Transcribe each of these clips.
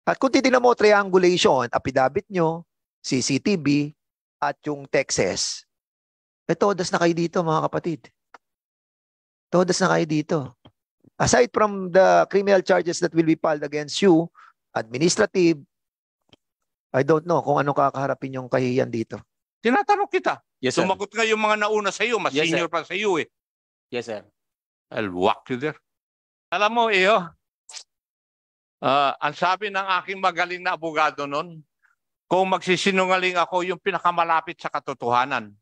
At kung titignan mo triangulation, affidavit nyo, CCTV, at yung Texas, todas na kayo dito mga kapatid. Todas na kayo dito. Aside from the criminal charges that will be filed against you, administrative, I don't know kung anong kakaharapin yung kahihiyan dito. Tinatanong kita. Yes, sir. Sumagot nga yung mga nauna sa iyo, mas Yes, senior pa sa iyo eh. Yes, sir. I'll walk you there. Alam mo, ang sabi ng aking magaling na abogado noon, kung magsisinungaling ako yung pinakamalapit sa katotohanan.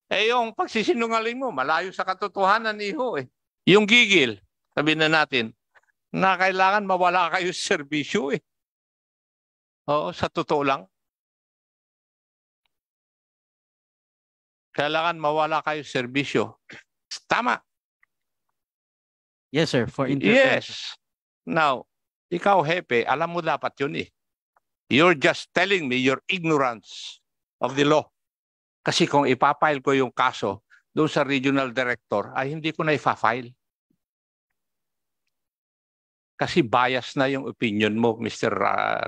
Yung pagsisinungaling mo, malayo sa katotohanan, iho eh. Yung gigil, sabihin na natin, na kailangan mawala kayo sa serbisyo eh. Oo, sa totoo lang. Kailangan mawala kayo sa serbisyo. Tama. Yes, sir. For Yes. Now, ikaw, Hepe, alam mo dapat yun eh. You're just telling me your ignorance of the law. Kasi kung ipapile ko yung kaso doon sa regional director, ay hindi ko na ipa-file. Kasi bias na yung opinion mo, Mr.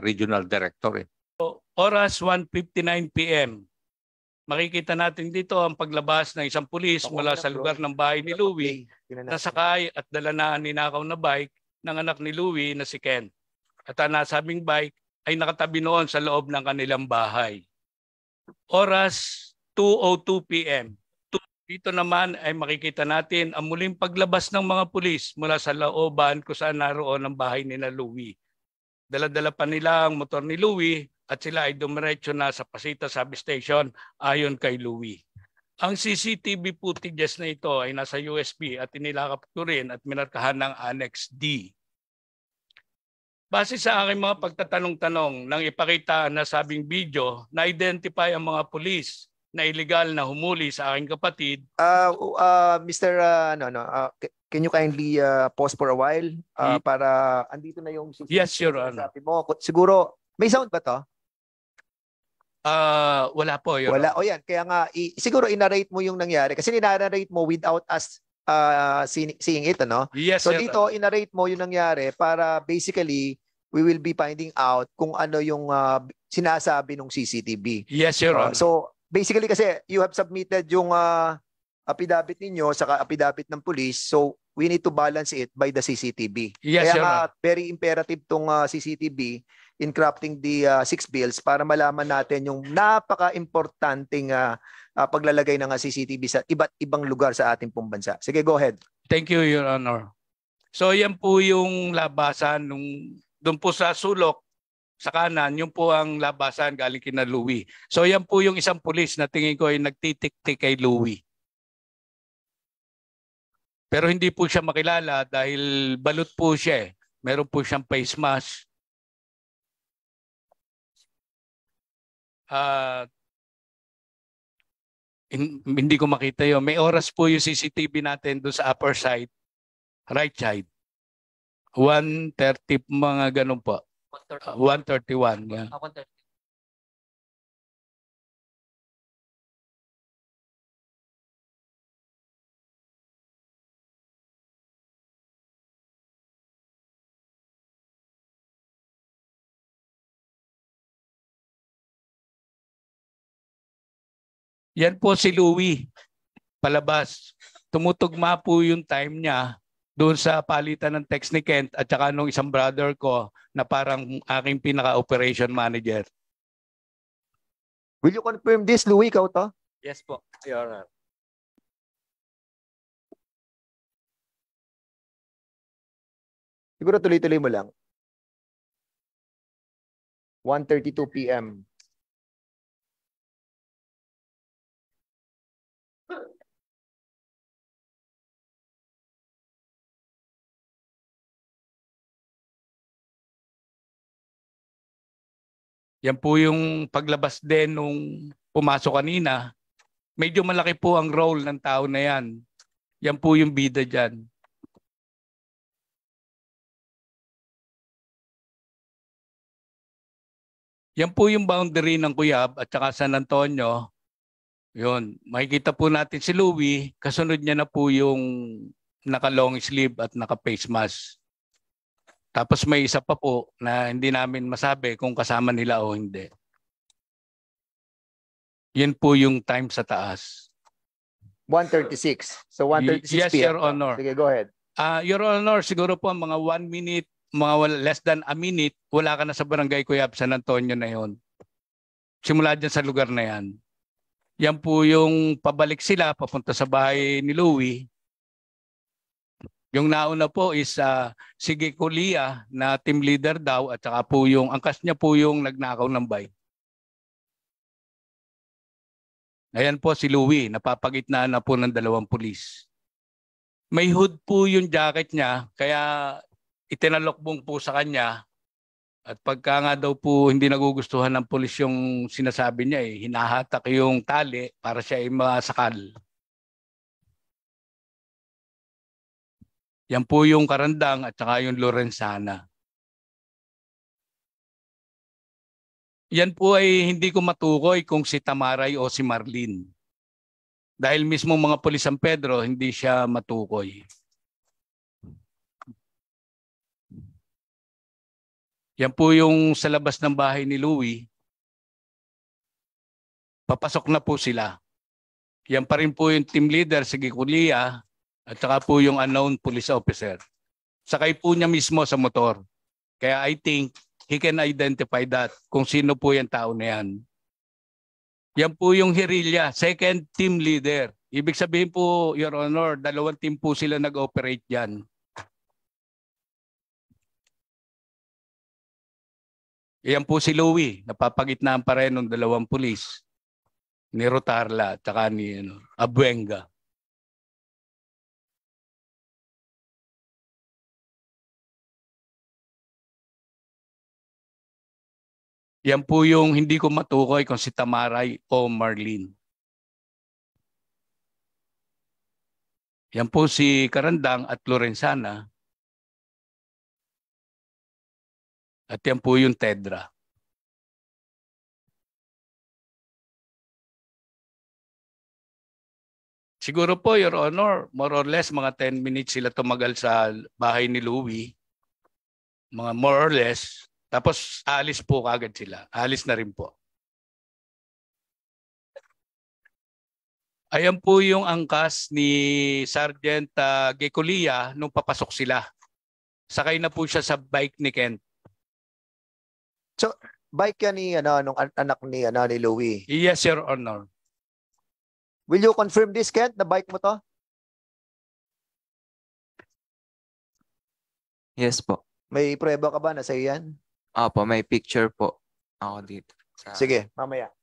Regional Director. Eh. Oras 1:59 p.m. Makikita natin dito ang paglabas ng isang pulis mula sa lugar ng bahay ni Louie, nasakay at dala na ninakaw na bike ng anak ni Louie na si Ken. At ang nasabing bike ay nakatabi noon sa loob ng kanilang bahay. Oras 2:02 p.m. Dito naman ay makikita natin ang muling paglabas ng mga pulis mula sa looban kung saan naroon ang bahay ni na Louie. Dala-dala pa nila ang motor ni Louie at sila ay dumiretso na sa Pasita Substation ayon kay Louie. Ang CCTV footages na ito ay nasa USB at inilakap ko rin at minarkahan ng Annex D. Base sa aking mga pagtatanong-tanong nang ipakita na sabing video, na-identify ang mga pulis na illegal na humuli sa aking kapatid. Mr. Can you kindly pause for a while para andito na yung Yes, Your Honor. sabi mo. Siguro, may sound ba to? Wala po, Your Wala. Honor. O yan, kaya nga, siguro inarrate mo yung nangyari. Kasi ninarate mo without us seeing it, ano? Yes, So Your dito, inarate mo yung nangyari para basically, we will be finding out kung ano yung sinasabi ng CCTV. Yes, Your Honor. So, basically kasi you have submitted yung affidavit ninyo sa affidavit ng police, so we need to balance it by the CCTV. Yes, Kaya Your nga, Honor. very imperative tong CCTV in crafting the 6 bills para malaman natin yung napaka-importanting paglalagay ng CCTV sa iba't ibang lugar sa ating pong bansa. Sige, go ahead. Thank you, Your Honor. So yan po yung labasan nung doon po sa sulok sa kanan, yun po ang labasan galing kina Louie. So yan po yung isang pulis na tingin ko ay nagtitik-tik kay Louie. Pero hindi po siya makilala dahil balot po siya eh. Meron po siyang face mask. Hindi ko makita yun. May oras po yung CCTV natin doon sa upper side, right side. 1:30 mga ganun po. 1:31. Yeah. Yan po si Louie, palabas. Tumutugma po yung time niya doon sa palitan ng text ni Kent at saka nung isang brother ko na parang aking pinaka-operation manager. Will you confirm this, Louie? Ikaw to? Yes po, Your Honor. Siguro tuloy-tuloy mo lang. 1:32 p.m. Yan po yung paglabas din nung pumasok kanina. Medyo malaki po ang role ng tao na yan. Yan po yung bida dyan. Yan po yung boundary ng Cuyab at saka San Antonio. Yun, makikita po natin si Louie. Kasunod niya na po yung naka-long sleeve at naka-face mask. Tapos may isa pa po na hindi namin masabi kung kasama nila o hindi. Yan po yung time sa taas. 1:36. So 1:36 Yes, p.m. Your Honor. Sige, go ahead. Your Honor, siguro po mga 1 minute, mga less than a minute, wala ka na sa barangay Cuyab, San Antonio na yon. Simula dyan sa lugar na yan. Yan po yung pabalik sila, papunta sa bahay ni Louie. Yung nauna po is si Gekulia na team leader daw at saka po yung angkas niya po yung nagnakaw ng bike. Ayan po si Louie, napapagitnaan na po ng 2 pulis. May hood po yung jacket niya, kaya itinalokbong po sa kanya. At pagka nga daw po hindi nagugustuhan ng pulis yung sinasabi niya, hinahatak yung tali para siya ay masakal. Yan po yung Karandang at saka yung Lorenzana. Yan po ay hindi ko matukoy kung si Tamaray o si Marlene. Dahil mismo mga pulis San Pedro, hindi siya matukoy. Yan po yung sa labas ng bahay ni Louie. Papasok na po sila. Yan pa rin po yung team leader, si Gekulia, at saka po yung unknown police officer. Sakay po niya mismo sa motor. Kaya I think he can identify that kung sino po yung tao na yan. Yan po yung Hirilya, second team leader. Ibig sabihin po, Your Honor, 2 team po sila nag-operate dyan. Yan po si Louie, napapagitnaan pa rin ng 2 pulis. Ni Rotarla at saka ni Abuenga. Yan po yung hindi ko matukoy kung si Tamaray o Marlene. Yan po si Karandang at Lorenzana. At yan po yung Tedra. Siguro po, Your Honor, more or less mga 10 minutes sila tumagal sa bahay ni Louie. Mga more or less. Tapos alis po kagad sila. Alis na rin po. Ayan po yung angkas ni Sergeant Gekulia nung papasok sila. Sakay na po siya sa bike ni Kent. So, bike yan ni nung anak ni ni Louie. Yes, Your Honor. Will you confirm this, Kent? Na bike mo to? Yes po. May prueba ka ba na sa'yo yan? Opo, may picture po ako dito. Sige, mamaya.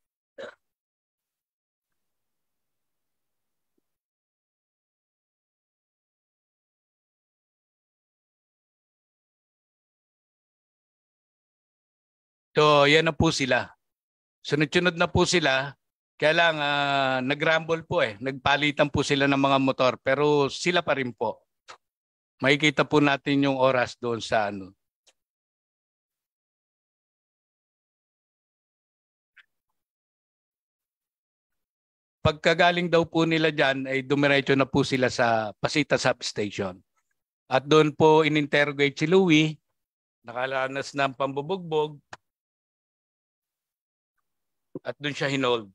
So, yan na po sila. Sunod-sunod na po sila. Kaya lang, nag-rumble po Nagpalitan po sila ng mga motor. Pero sila pa rin po. Makikita po natin yung oras doon sa Pagkagaling daw po nila dyan, ay dumiretso na po sila sa Pasita Substation. At doon po in-interrogate si Louie. Nakalanas ng pambubugbog. At doon siya hinold.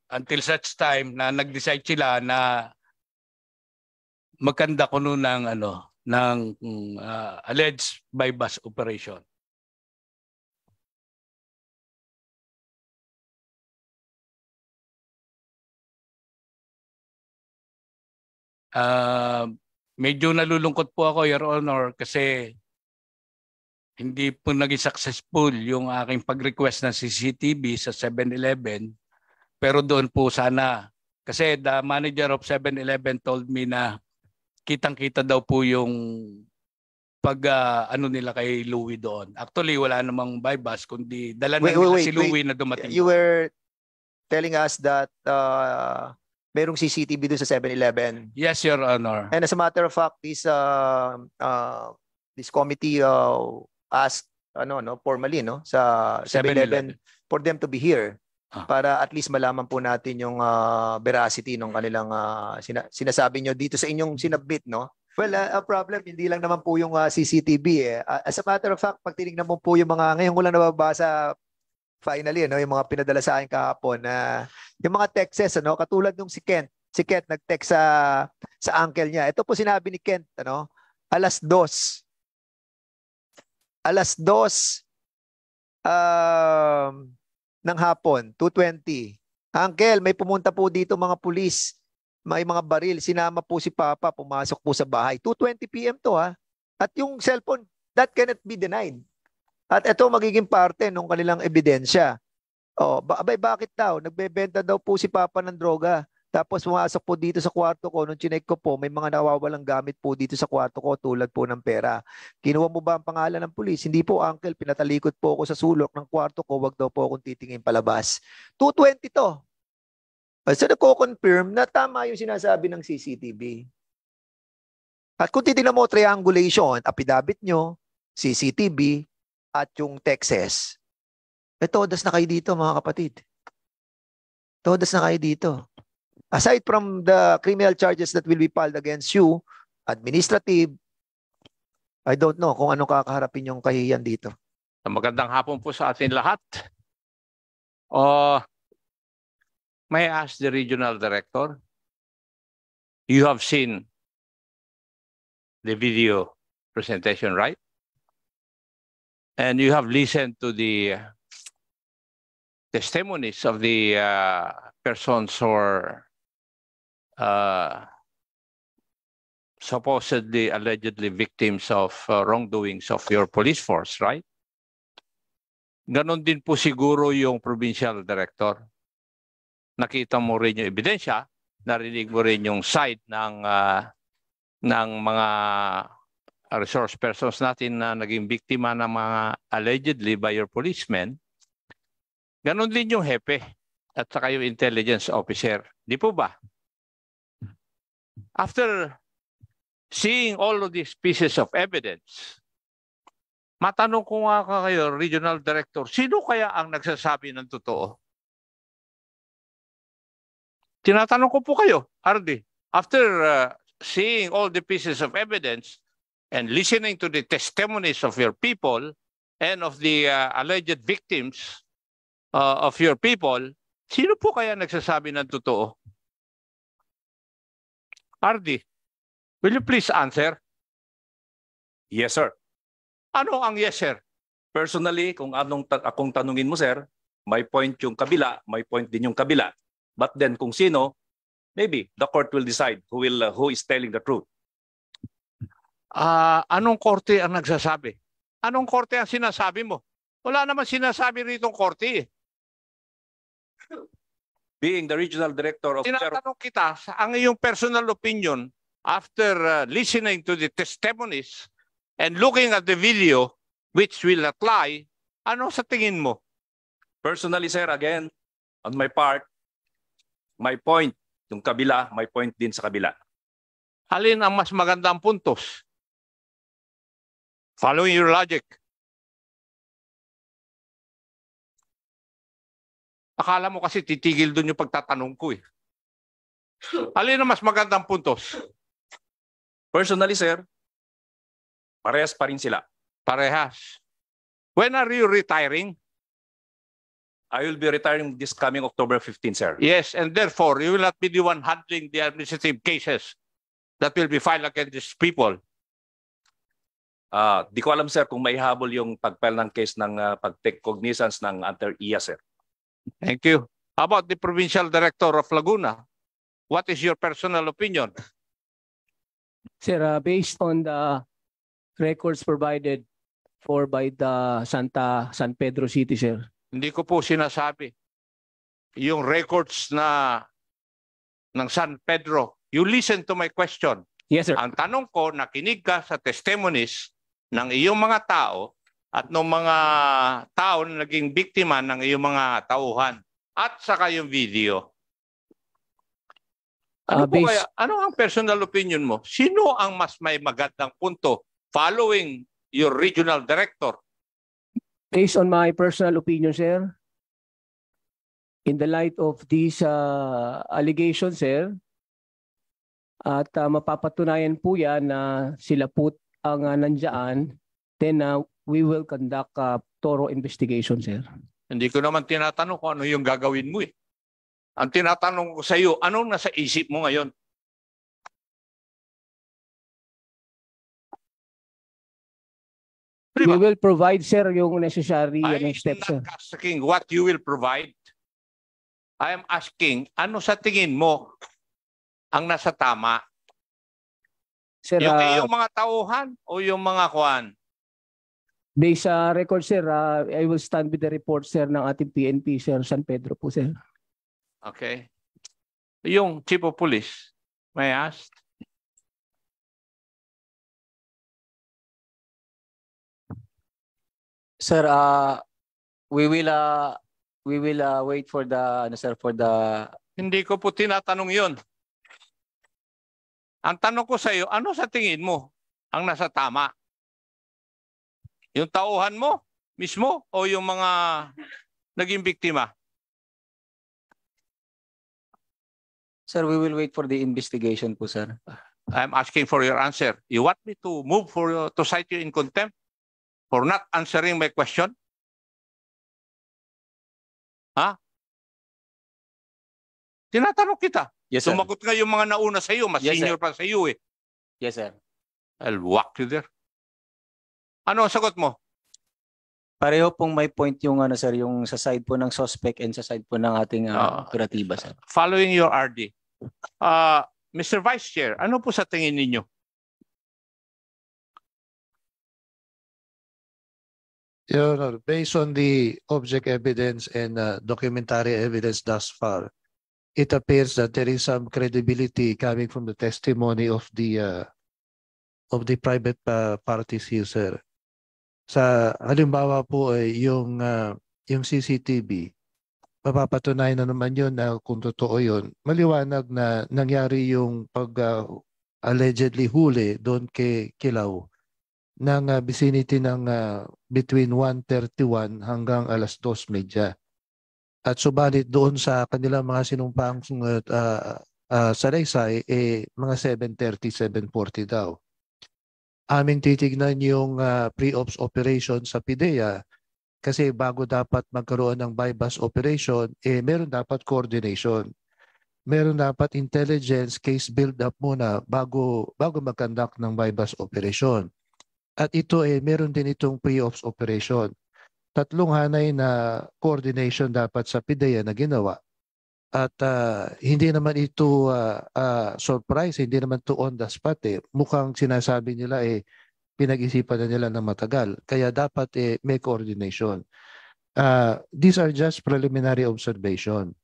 Until such time na nag-decide sila na magkanda ko noon ng alleged bypass operation. Medyo nalulungkot po ako, Your Honor, kasi hindi po naging successful yung aking pag-request ng CCTV sa 7-Eleven. Pero doon po sana, kasi the manager of 7-Eleven told me na kitang-kita daw po yung nila kay Louie doon. Actually, wala namang bypass, kundi dala na si Louie na dumating. You were telling us that merong CCTV doon sa 7-Eleven. Yes, Your Honor. And as a matter of fact, this committee asked formally sa 7-Eleven for them to be here. Para at least malaman po natin yung veracity ng kanilang sinasabi nyo dito sa inyong sinabit, no? Well, ang problem, hindi lang naman po yung CCTV eh. As a matter of fact, pag tinignan mo po yung mga, ngayon ko lang nababasa finally, ano, yung mga pinadala sa akin kahapon na yung mga texts, ano, katulad nung si Kent. Si Kent nag-text sa uncle niya. Ito po sinabi ni Kent, ano, alas 2 ng hapon, 2:20. Uncle, may pumunta po dito mga pulis. May mga baril. Sinama po si Papa, pumasok po sa bahay. 2:20 p.m. to ha. At yung cellphone, that cannot be denied. At ito magiging parte ng kanilang ebidensya. Abay, bakit daw? Nagbebenta daw po si Papa ng droga. Tapos pumasok po dito sa kwarto ko. Nung chinek ko po, may mga nawawalang gamit po dito sa kwarto ko tulad po ng pera. Kinuha mo ba ang pangalan ng pulis? Hindi po, uncle. Pinatalikod po ako sa sulok ng kwarto ko. Wag daw po akong titingin palabas. 2:20 to. So nagko-confirm na tama yung sinasabi ng CCTV. At kung titingnan mo triangulation, affidavit nyo, CCTV, at yung texts, todas na kayo dito mga kapatid. Todas na kayo dito. Aside from the criminal charges that will be filed against you, administrative, I don't know kung anong kakaharapin yung kahihiyan dito. Magandang hapon po sa atin lahat. May I ask the regional director? You have seen the video presentation, right? And you have listened to the testimonies of the persons or supposedly, allegedly victims of wrongdoings of your police force, right? Ganon din po siguro yung provincial director. Nakita mo rin yung ebidensya, narinig mo rin yung side ng mga resource persons natin na naging biktima ng mga allegedly by your policemen. Ganon din yung hepe at saka yung intelligence officer. Di po ba? After seeing all of these pieces of evidence, matanong ko nga kayo, Regional Director, sino kaya ang nagsasabi ng totoo? Tinatanong ko po kayo, RD, after seeing all the pieces of evidence and listening to the testimonies of your people and of the alleged victims of your people, sino po kaya nagsasabi ng totoo? RD, will you please answer? Yes, sir. Ano ang yes, sir? Personally, kung akong tanungin mo, sir, may point yung kabila, may point din yung kabila. But then kung sino, maybe the court will decide who is telling the truth. Anong korte ang nagsasabi? Anong korte ang sinasabi mo? Wala naman sinasabi rito korte eh. Being the regional director of... Tinatanong kita, ang iyong personal opinion after listening to the testimonies and looking at the video which will apply, ano sa tingin mo? Personally, sir, again, on my part, my point, yung kabila, my point din sa kabila. Alin ang mas magandang puntos? Following your logic. Akala mo kasi titigil doon yung pagtatanong ko eh. Alin ang mas magandang puntos? Personally, sir, parehas pa rin sila. Parehas. When are you retiring? I will be retiring this coming October 15, sir. Yes, and therefore, you will not be the one handling the administrative cases that will be filed against these people. Di ko alam, sir, kung may habol yung pag-file ng case ng pag-take cognizance ng under-IA, sir. Thank you. How about the Provincial Director of Laguna? What is your personal opinion? Sir, based on the records provided by the San Pedro City, sir. Hindi ko po sinasabi. Yung records ng San Pedro, you listen to my question. Yes, sir. Ang tanong ko, nakinig ka sa testimonies ng iyong mga tao at ng mga tao na naging biktima ng iyong mga tauhan at saka yung video. Ano ang personal opinion mo? Sino ang mas may magandang punto following your regional director? Based on my personal opinion, sir, in the light of these allegations, sir, at mapapatunayan po yan na sila po ang nandyan, then we will conduct a thorough investigation, sir. Hindi ko naman tinatanong kung ano yung gagawin mo eh. Ang tinatanong ko sa iyo, anong nasa isip mo ngayon? We will provide, sir, yung necessary I'm steps, sir. not asking what you will provide. I am asking, ano sa tingin mo ang nasa tama? Sir, Yung iyong mga tauhan o yung mga kuan? based sa record, sir, I will stand with the report, sir, ng ating PNP, sir, San Pedro po, sir. Okay. Yung Chief of Police, may I ask? Sir, we will wait for the Hindi ko po tinatanong yun. Ang tanong ko sa iyo, ano sa tingin mo ang nasa tama? Yung tauhan mo mismo o yung mga naging biktima? Sir, we will wait for the investigation po, sir. I'm asking for your answer. You want me to move to cite you in contempt for not answering my question? Ha? Tinatanong kita. Yes, sir. Sumagot nga yung mga nauna sa iyo, mas Yes, senior pa sa iyo eh. Yes, sir. I'll walk you there. Ano ang sagot mo? Pareho pong may point yung sir, yung sa side po ng suspect and sa side po ng ating operatiba, sir. Following your RD. Mr. Vice Chair, ano po sa tingin ninyo? Your Honor, based on the object evidence and documentary evidence thus far, it appears that there is some credibility coming from the testimony of the private parties here, sir. Sa halimbawa po ay yung CCTV, mapapatunayan na naman yun na kung totoo yun. Maliwanag na nangyari yung allegedly huli doon kay Kilaw ng vicinity ng between 1:31 hanggang 2:30. At subalit doon sa kanilang mga sinumpang salaysay, mga 7:30, 7:40 daw. Aming titignan yung pre-ops operation sa PIDEA kasi bago dapat magkaroon ng bypass operation, meron dapat coordination. Meron dapat intelligence case build-up muna bago mag-conduct ng bypass operation. At ito meron din itong pre-ops operation. Tatlong hanay na coordination dapat sa PIDEA na ginawa. At hindi naman ito surprise, hindi naman to on the spot. Mukhang sinasabi nila pinag-isipan na nila ng matagal. Kaya dapat may coordination. These are just preliminary observation.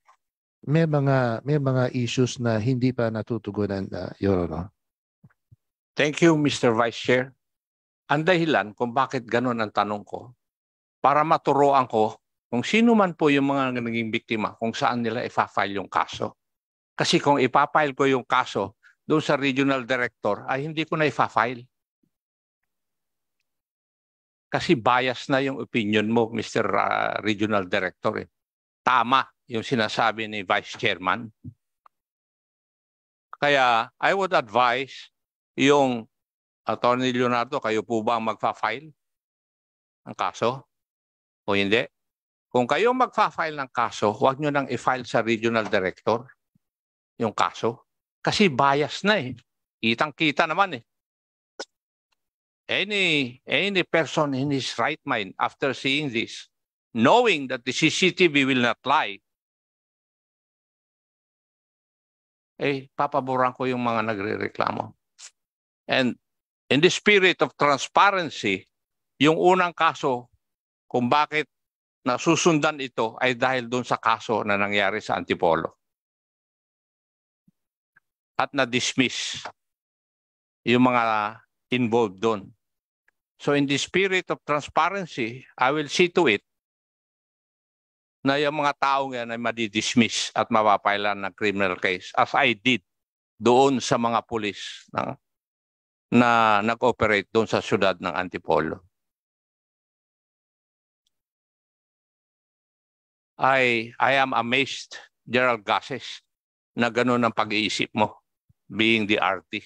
May mga issues na hindi pa natutugunan, Your Honor. Thank you, Mr. Vice Chair. Ang dahilan kung bakit ganun ang tanong ko, para maturoan ko kung sino man po yung mga naging biktima, kung saan nila ipa-file yung kaso. Kasi kung ipa-file ko yung kaso doon sa regional director, ay hindi ko na ipa-file. Kasi bias na yung opinion mo, Mr. Regional Director. Tama yung sinasabi ni Vice Chairman. Kaya I would advise yung Attorney Leonardo, kayo po ba ang magpa-file ng kaso? O hindi? Kung kayo magpa-file ng kaso, huwag nyo nang i-file sa Regional Director yung kaso. Kasi bias na Kitang-kita naman Any person in his right mind after seeing this, knowing that the CCTV will not lie, papaboran ko yung mga nagre-reklamo. And in the spirit of transparency, yung unang kaso kung bakit nasusundan ito ay dahil doon sa kaso na nangyari sa Antipolo. At na-dismiss yung mga involved doon. So in the spirit of transparency, I will see to it na yung mga taong yan ay madi-dismiss at mapapailan ng criminal case as I did doon sa mga pulis na nag-operate doon sa syudad ng Antipolo. I am amazed, Gerald Gases, na gano'n ang pag-iisip mo. being the RT.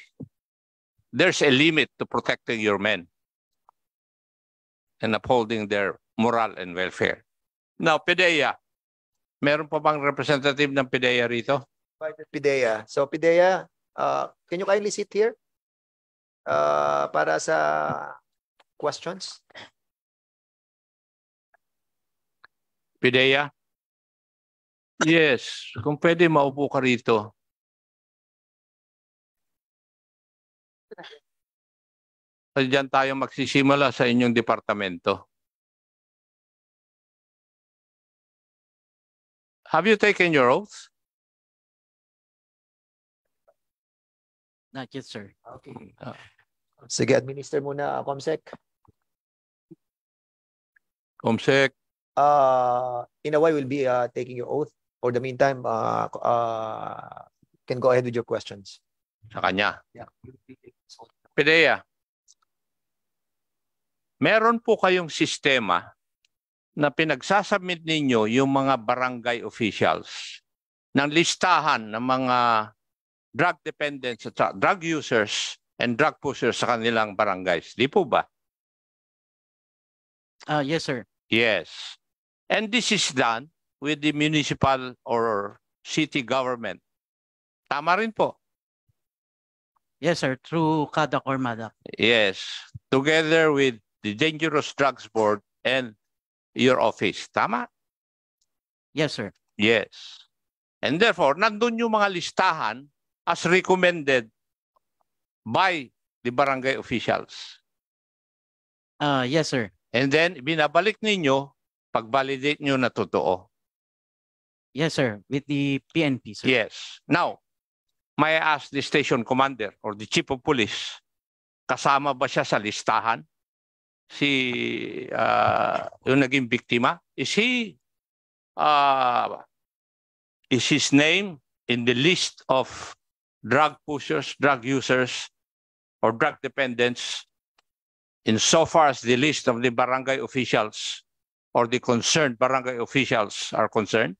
There's a limit to protecting your men and upholding their moral and welfare. Now, PIDEA, meron pa bang representative ng PIDEA rito? PIDEA. So PIDEA, can you kindly sit here para sa questions? PIDEA? Yes, kung pwede maupo ka rito. Kasi diyan tayo magsisimula sa inyong departamento. Have you taken your oath? Not yet, sir. Okay. Sige, administer muna, Comsec. Comsec. In a while, we'll be taking your oath. For the meantime, can go ahead with your questions. Sa kanya. Yeah. PIDEA, meron po kayong sistema na pinagsasubmit ninyo yung mga barangay officials ng listahan ng mga drug dependents at drug users and drug pushers sa kanilang barangays. Di po ba? Yes, sir. Yes. And this is done with the municipal or city government. Tama rin po. Yes, sir. Through CADAC or MADAC. Yes. Together with the Dangerous Drugs Board and your office. Tama? Yes, sir. Yes. And therefore, nandun yung mga listahan as recommended by the barangay officials. Yes, sir. And then, binabalik ninyo pag-validate nyo na totoo. Yes, sir. With the PNP, sir. Yes. Now, may I ask the station commander or the chief of police, kasama ba siya sa listahan? Yung naging biktima? Is his name in the list of drug pushers, drug users, or drug dependents insofar as the list of the barangay officials or the concerned barangay officials are concerned?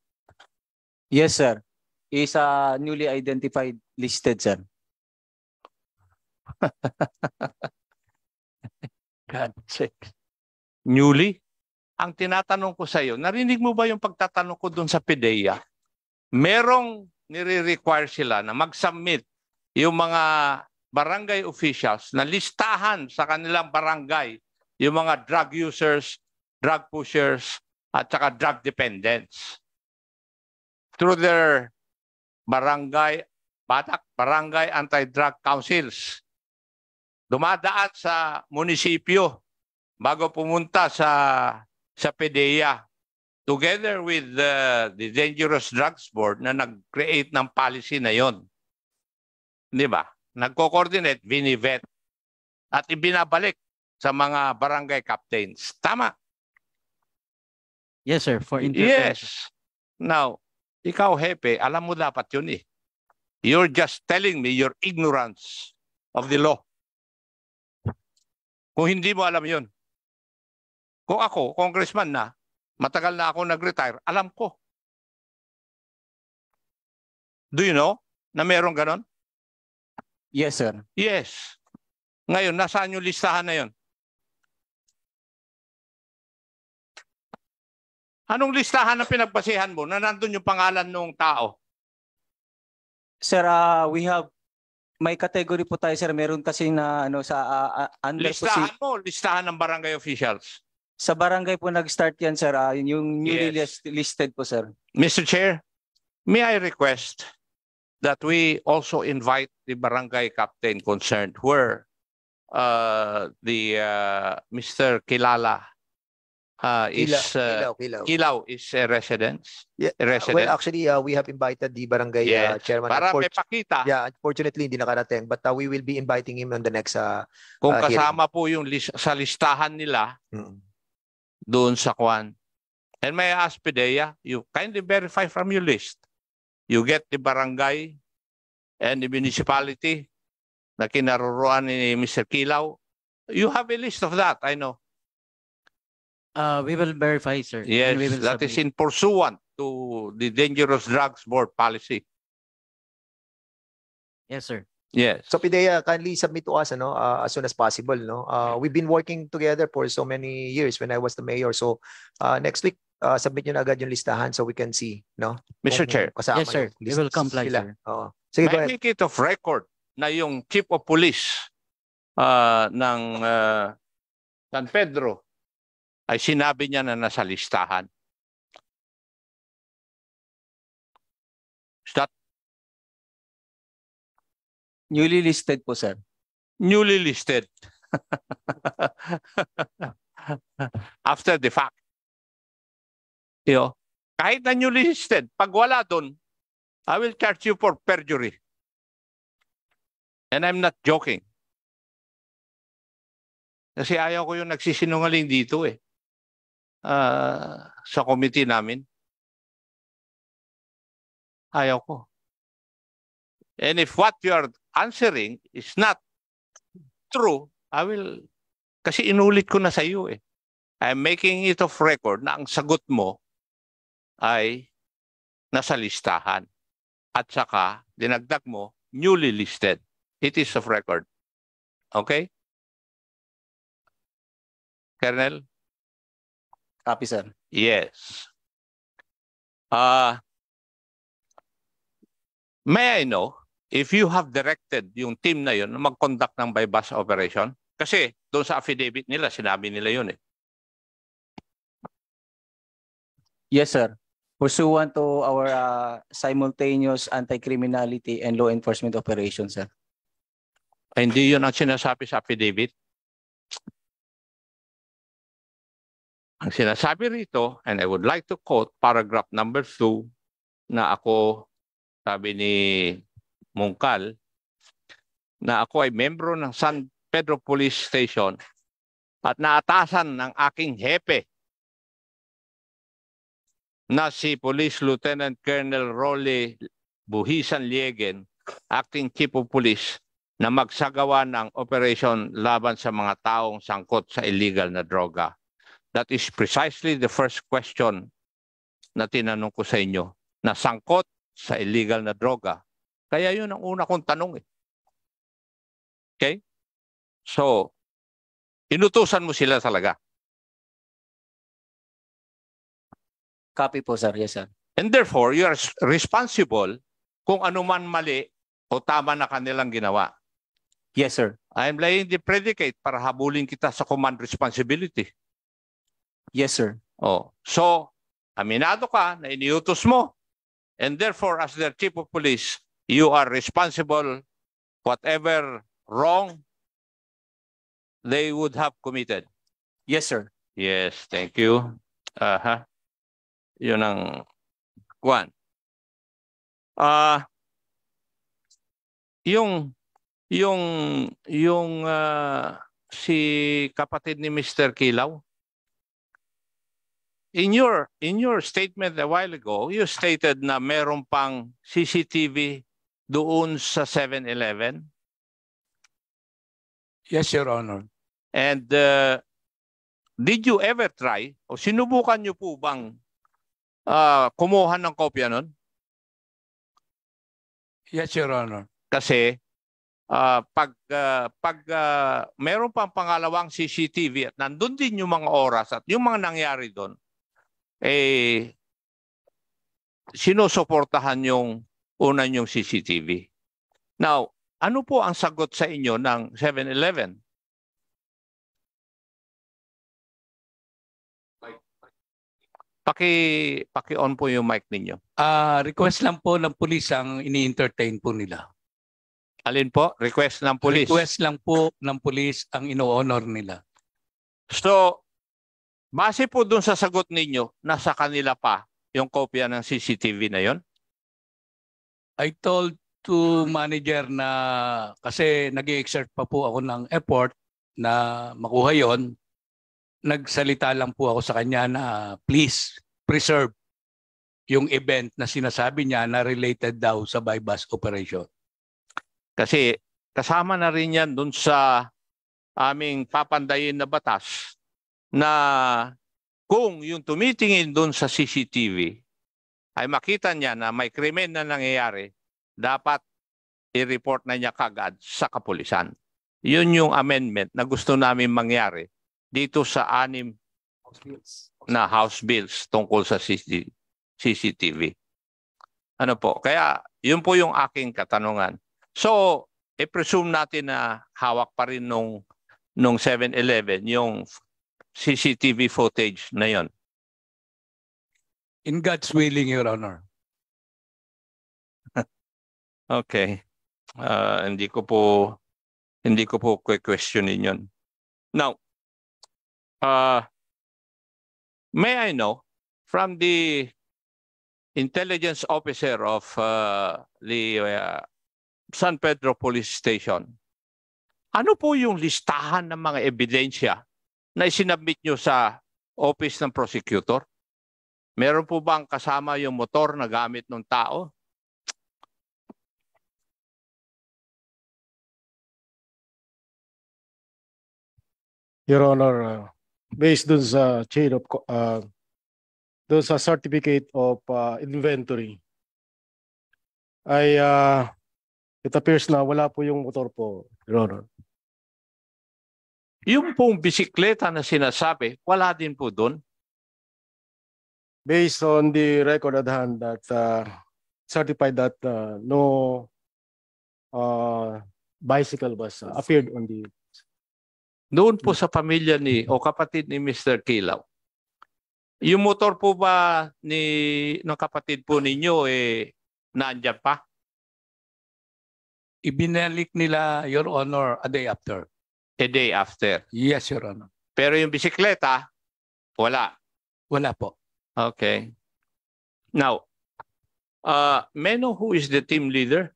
Yes, sir. Is newly identified listed, sir. God sake. Newly? Ang tinatanong ko sa iyo, narinig mo ba yung pagtatanong ko doon sa PIDEA? Merong nire-require sila na mag-submit yung mga barangay officials na listahan sa kanilang barangay yung mga drug users, drug pushers, at saka drug dependents. Through their barangay, barangay anti-drug councils. Dumadaan sa munisipyo bago pumunta sa PIDEA together with the Dangerous Drugs Board na nag-create ng policy na yon. Di ba? Nagko-coordinate, binivet, at ibinabalik sa mga barangay captains. Tama? Yes, sir. For intervention. Yes. Now, ikaw, Hepe, alam mo dapat yun eh. You're just telling me your ignorance of the law. Kung hindi mo alam yun. Kung ako, congressman na, matagal na ako nag-retire, alam ko. Do you know na meron ganon? Yes, sir. Yes. Ngayon, nasaan yung listahan na yun? Anong listahan ang pinagbasihan mo na nandun yung pangalan ng tao? Sir, we have may category po tayo, sir. Meron kasi na sa listahan mo, listahan ng barangay officials. Sa barangay po nag-start yan, sir. Yung newly listed po, sir. Mr. Chair, may I request that we also invite the barangay captain concerned where Mr. Kilala Kilaw is a resident. Yeah. Well, actually, we have invited the barangay chairman. Para may pakita. Yeah, unfortunately, hindi nakarating. But we will be inviting him on the next kung kasama po yung sa listahan nila doon sa Kwan. And may I ask PIDEA, you kindly verify from your list. You get the barangay and the municipality na kinaruruan ni Mr. Kilaw. You have a list of that, I know. We will verify, sir. Yes, that is in pursuant to the Dangerous Drugs Board policy. Yes, sir. Yes. So PIDEA, kindly submit to us as soon as possible. No? We've been working together for so many years when I was the mayor. So next week, submit nyo na agad yung listahan so we can see. No? Mr. Kung Chair. kasama Yes, sir. yung We will comply, sila. sir. Oo. Sige, go May ahead. make it of record na yung chief of police ng San Pedro ay sinabi niya na nasa listahan. Is that Newly listed po, sir. newly listed? After the fact. Kahit na newly listed, pag wala doon, I will charge you for perjury. And I'm not joking. Kasi ayaw ko yung nagsisinungaling dito sa committee namin. Ayaw ko. And if what you are answering is not true, I will, kasi inulit ko na sa iyo I'm making it of record na ang sagot mo ay nasa listahan. At saka, dinagdag mo, newly listed. It is of record. Okay? Colonel? Copy, sir. Yes. May I know if you have directed yung team na yun na mag-conduct ng bypass operation? Kasi doon sa affidavit nila, sinabi nila yun Yes, sir. Pursuant to our simultaneous anti-criminality and law enforcement operations, sir. Ay, hindi yun ang sinasabi sa affidavit. Ang sinasabi rito, and I would like to quote paragraph number 2 na ako, sabi ni Mungkal, na ako ay membro ng San Pedro Police Station at naatasan ng aking hepe na si Police Lieutenant Colonel Rolly Buhisan Liegen, Acting Chief of Police, na magsagawa ng operation laban sa mga taong sangkot sa illegal na droga. That is precisely the first question na tinanong ko sa inyo, na sangkot sa illegal na droga. Kaya yun ang una kong tanong Okay? So, inutusan mo sila talaga. Copy po, sir. Yes, sir. And therefore, you are responsible kung ano man mali o tama na kanilang ginawa. Yes, sir. I'm laying the predicate para habulin kita sa command responsibility. Yes, sir. So, aminado ka na iniutos mo. And therefore, as their chief of police, you are responsible whatever wrong they would have committed. Yes, sir. Yes, thank you. Yun ang one. Si kapatid ni Mr. Kilaw, in your statement a while ago, you stated na meron pang CCTV doon sa 7-Eleven. Yes, Your Honor. And did you ever try o sinubukan niyo po bang kumuha ng kopya nun? Yes, Your Honor. Kasi pag meron pang pangalawang CCTV at nandun din yung mga oras at yung mga nangyari doon, sinusuportahan yung una yung CCTV. Now, ano po ang sagot sa inyo ng 7-Eleven? Paki-on po yung mic ninyo. Request lang po ng pulis ang ini-entertain po nila. Alin po? Request ng police? Request lang po ng pulis ang ino-honor nila. So, base po dun sa sagot ninyo, nasa kanila pa yung kopya ng CCTV na yon? I told to manager na kasi nag-i-exert pa po ako ng effort na makuha yon. Nagsalita lang po ako sa kanya na please preserve yung event na sinasabi niya na related daw sa bypass operation. Kasi kasama na rin yan dun sa aming papandayin na batas na kung yung tumitingin dun sa CCTV ay makita niya na may krimen na nangyayari, dapat i-report na niya kagad sa kapulisan. Yun yung amendment na gusto namin mangyari dito sa 6 na House bills tungkol sa CCTV. Ano po? Kaya yun po yung aking katanungan. So, i-presume natin na hawak pa rin nung 7-Eleven yung CCTV footage na yon. In God's willing, Your Honor. Okay. Hindi ko po questionin yun. Now, may I know from the intelligence officer of the San Pedro Police Station, ano po yung listahan ng mga ebidensya na isinabmit nyo sa office ng prosecutor? Meron po bang kasama yung motor na gamit ng tao? Your Honor, based dun sa chain of dun sa certificate of inventory, ay it appears na wala po yung motor po, Your Honor. Yung pong bisikleta na sinasabi, wala din po doon? Based on the record at hand that certified that no bicycle was appeared on the... Doon po sa pamilya o kapatid ni Mr. Kilaw, yung motor po ba ng kapatid po ninyo nandiyan pa? Ibinalik nila, Your Honor, a day after. A day after? Yes, Your Honor. Pero yung bisikleta, wala? Wala po. Okay. Now, may I know who is the team leader?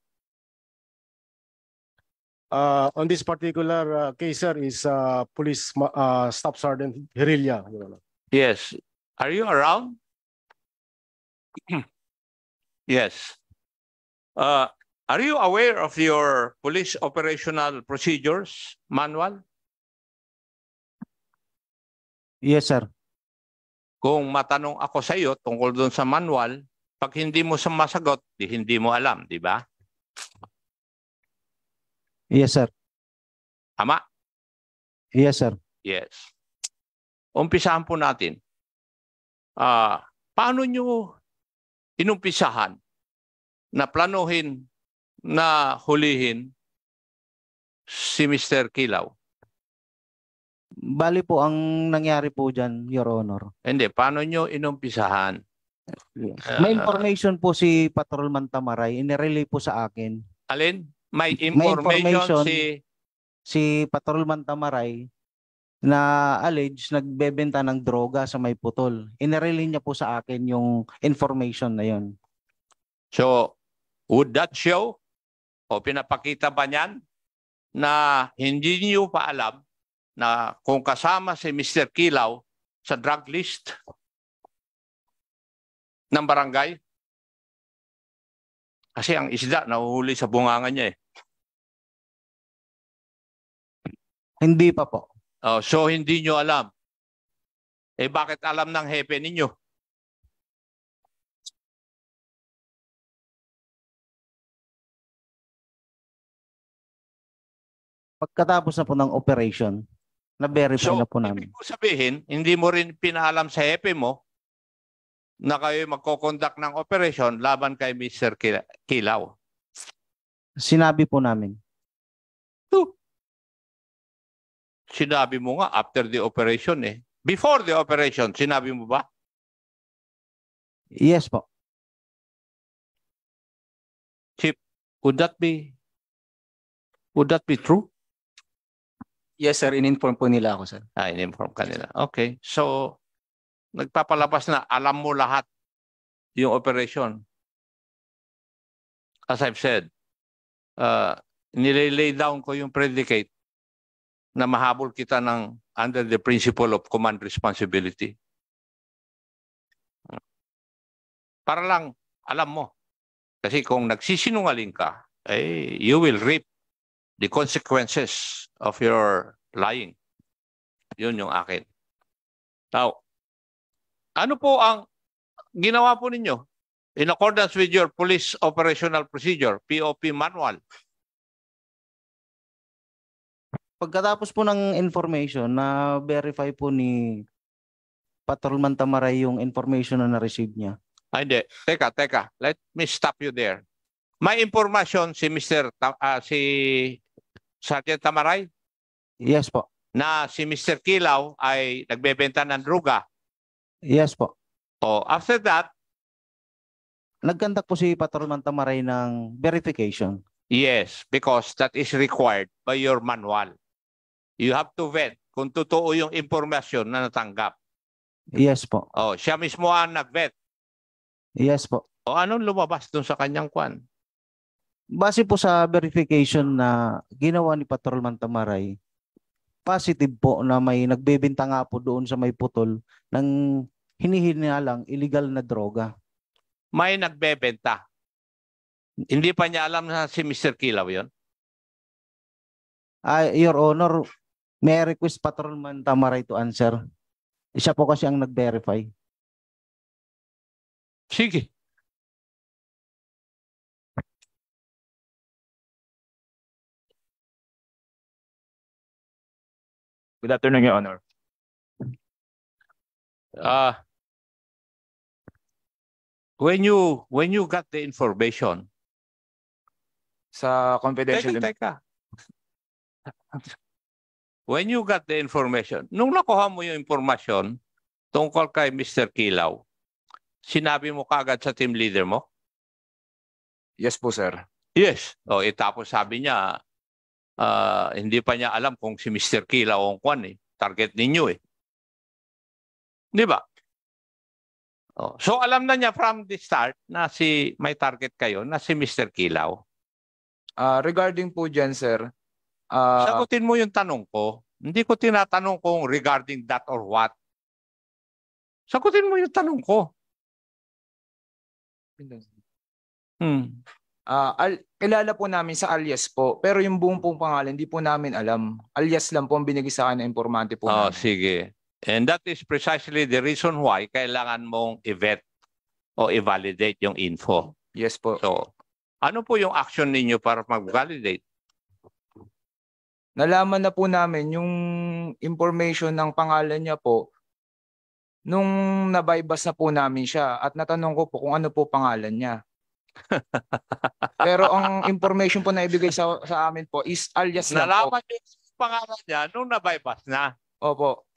On this particular case, sir, is Police Staff Sergeant Hirilya, Your Honor. Yes. Are you around? Yes. Are you aware of your police operational procedures manual? Yes, sir. Kung matanong ako sa iyo tungkol doon sa manual, pag hindi mo masagot, hindi mo alam, di ba? Yes, sir. Tama? Yes, sir. Yes. Umpisahan po natin. Paano nyo inumpisahan na planuhin na hulihin si Mr. Kilaw? Bali po, ang nangyari po dyan, Your Honor. Hindi, paano nyo inumpisahan? May information po si Patrolman Tamaray, inirelay po sa akin. Alin? May information si Patrolman Tamaray na alleged nagbebenta ng droga sa May Putol. Inirelay niya po sa akin yung information na yon. So, would that show o pinapakita ba niyan na hindi niyo pa alam na kung kasama si Mr. Kilaw sa drug list ng barangay? Kasi ang isda nahuhuli sa bunganga niya eh. Hindi pa po. Oh, so hindi nyo alam. Bakit alam ng hepe ninyo? Pagkatapos na po ng operation, na-verify na po namin. Ibig ko sabihin, hindi mo rin pinaalam sa hepe mo na kayo magko-conduct ng operation laban kay Mr. Kilaw. Sinabi po namin. Sinabi mo nga after the operation eh. Before the operation, sinabi mo ba? Yes po. Chief, would that be true? Yes, sir. In-inform po nila ako, sir. In-inform ka nila. Okay. So, nagpapalabas na alam mo lahat yung operation. As I've said, nilay down ko yung predicate na mahabol kita ng under the principle of command responsibility. Para lang alam mo. Kasi kung nagsisinungaling ka, you will reap the consequences of your lying. Yun yung akin. Now, ano po ang ginawa po ninyo in accordance with your police operational procedure, POP manual? Pagkatapos po ng information na verify po ni Patrolman Tamaray yung information na na-receive niya. Hindi. Teka. Let me stop you there. May impormasyon si si Sergeant Tamaray Yes po. na si Mr. Kilaw ay nagbebenta ng droga. Yes po. After that, Nagkandak po si Patrolman Tamaray ng verification. yes, because that is required by your manual. You have to vet kung totoo yung impormasyon na natanggap. Yes po. Siya mismo ang nag-vet. Yes po. Anong lumabas dun sa kanyang kwan? Base po sa verification na ginawa ni Patrolman Tamaray, positive po na may nagbebenta nga po doon sa may putol ng hinihinalang illegal na droga. May nagbebenta. Hindi pa niya alam na si Mr. Kilaw yun? Your Honor, may I request Patrolman Tamaray to answer. Siya po kasi ang nag-verify. Sige. Good afternoon, Your Honor. When you got the information, Sa confidential... teka. When you got the information, nung nakuha mo yung informasyon tungkol kay Mr. Kilaw, sinabi mo kaagad sa team leader mo? Yes po, sir. Yes. Tapos sabi niya, hindi pa niya alam kung si Mr. Kilaw ang kwan eh. Target ninyo eh. Di ba? So alam na niya from the start na may target kayo na si Mr. Kilaw. Regarding po dyan, sir, Sagutin mo yung tanong ko. Hindi ko tinatanong kung regarding that or what. Sagutin mo yung tanong ko. kilala po namin sa alias po, pero yung buong pong pangalan, hindi po namin alam. Alias lang po ang binigay sa akin na informante po namin. Sige. And that is precisely the reason why kailangan mong i-vet o i-validate yung info. Yes po. So, ano po yung action ninyo para mag-validate? Nalaman na po namin yung information ng pangalan niya po nung nabaybas na po namin siya at natanong ko po kung ano po pangalan niya. Pero ang information po na ibigay sa amin po is alias lang po. Nalaman niyo yung pangalan niya nung nabaybas na? Opo.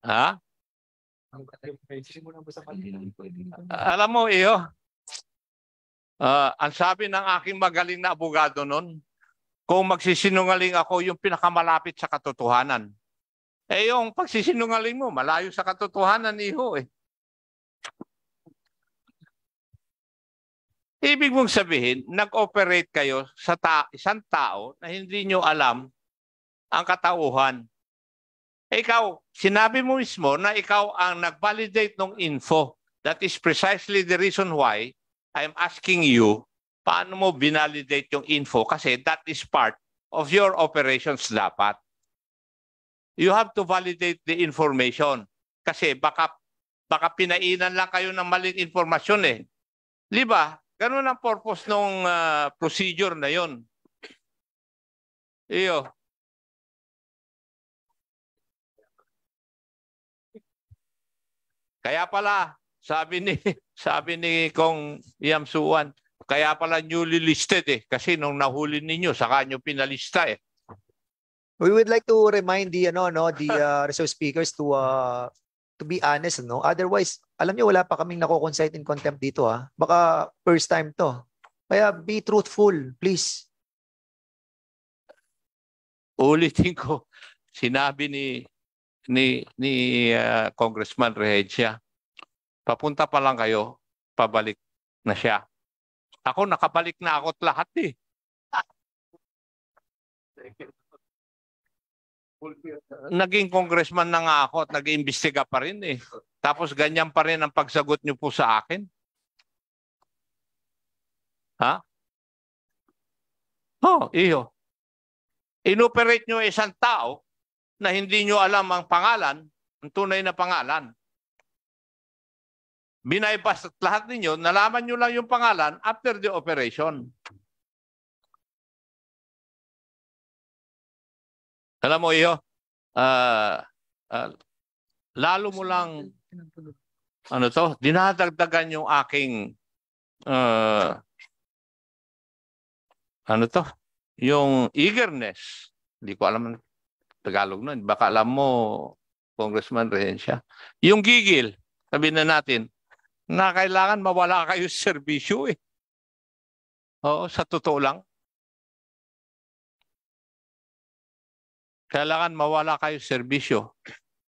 Ha? Alam mo, iyo, ang sabi ng aking magaling na abogado nun, kung magsisinungaling ako, yung pinakamalapit sa katotohanan. Yung pagsisinungaling mo, malayo sa katotohanan, iho eh. Ibig mong sabihin, nag-operate kayo sa isang tao na hindi nyo alam ang katauhan. Ikaw, sinabi mo mismo na ikaw ang nag-validate ng info. That is precisely the reason why I'm asking you, paano mo binalidate yung info? Kasi that is part of your operations dapat. You have to validate the information. Kasi baka pinainan lang kayo ng maling informasyon eh. Di ba? Ganun ang purpose ng procedure na yon. Iyo. Kaya pala, sabi ni Kong Yamsuan, kaya pala newly listed eh. Kasi nung nahuli ninyo, saka nyo pinalista eh. We would like to remind the resource speakers to be honest, no? Otherwise, alam niyo wala pa kaming nako-concite in contempt dito ah. Baka first time to. Kaya be truthful, please. Ulitin ko, sinabi ni Congressman Rehencia, papunta pa lang kayo, pabalik na siya. Ako nakabalik na ako't lahat eh. Naging congressman na nga ako at nag-iimbestiga pa rin eh. Tapos ganyan pa rin ang pagsagot niyo po sa akin. Ha? Iyo. Inoperate niyo isang tao na hindi niyo alam ang pangalan, ang tunay na pangalan. Binaypas at lahat ninyo, nalaman niyo lang yung pangalan after the operation. Alam mo, iyo, lalo mo lang, dinadagdagan yung aking, yung eagerness. Hindi ko alam ang Tagalog nun. Baka alam mo, Congressman Rehencia. Yung gigil, sabihin na natin, na kailangan mawala kayo sa serbisyo eh. Oo, sa totoo lang. Kailangan mawala kayo sa serbisyo.